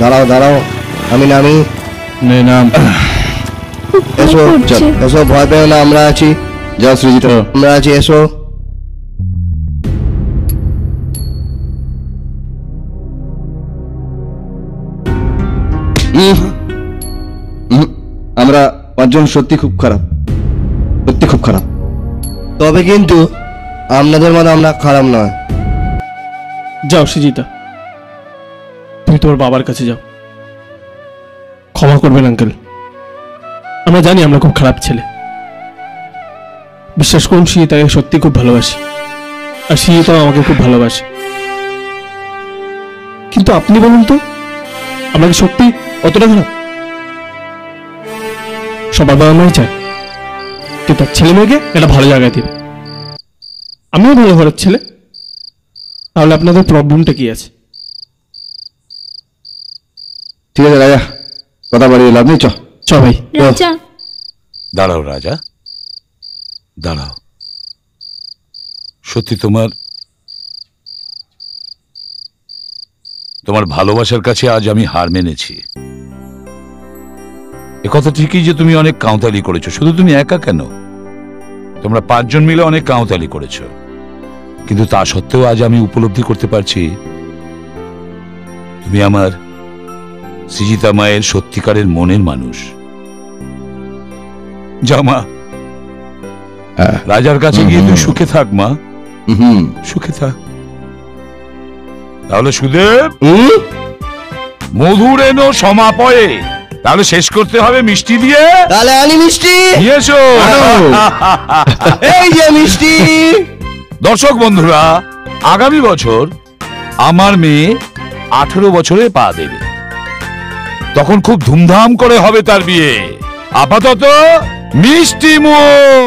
দাঁড়াও দাঁড়াও, আমি নামি। নাম। এসো এসো, ভয় পেও না, আমরা আছি। যা সৃজিত, আমরা আছি, এসো। আমরা পাঁচজন সত্যি খুব খারাপ, সত্যি খুব খারাপ। তবে কিন্তু আপনাদের মতো আমরা খারাপ নয়। যাও সৃজিতা, তুমি তোমার বাবার কাছে যাও, ক্ষমা করবেন আঙ্কেল। আমরা জানি আমরা খুব খারাপ ছেলে। বিশ্বাস করুন, সৃজিতাকে সত্যি খুব ভালোবাসি, আর সৃজিতাও আমাকে খুব ভালোবাসে। কিন্তু আপনি বলুন তো, আমরা কি সত্যি অতটা খারাপ? সবার বাবা মাই চায় যে তার ছেলে মেয়েকে একটা ভালো জায়গায় দেবে। আমিও ভালো ঘরের ছেলে, তাহলে আপনাদের প্রবলেমটা কি আছে? ঠিক আছে রাজা, কথা বাড়িয়ে লাভ নেই, চ ভাই। রাজা, দাঁড়াও রাজা, দাঁড়াও। সত্যি তোমার ভালোবাসার কাছে আজ আমি হার মেনেছি। একথা ঠিকই যে তুমি অনেক কাউতালি করেছো। শুধু তুমি একা কেন, তোমরা পাঁচজন মিলে অনেক কাউতালি করেছো। কিন্তু তা সত্ত্বেও আজ আমি উপলব্ধি করতে পারছি তুমি আমার সৃজিতা মায়ের সত্যিকারের মনের মানুষ। যা মা, রাজার কাছে গিয়ে তুই সুখে থাক মা, সুখে থাক। তাহলে সুদেব, মধুর এনো সমাপয়ে, তাহলে শেষ করতে হবে মিষ্টি দিয়ে। তাহলে আনি মিষ্টি, নিয়ে এসো। এই যে মিষ্টি। দর্শক বন্ধুরা, আগামী বছর আমার মেয়ে 18 বছরে পা দেবে। তখন খুব ধুমধাম করে হবে তার বিয়ে। আপাতত মিষ্টি মুখ।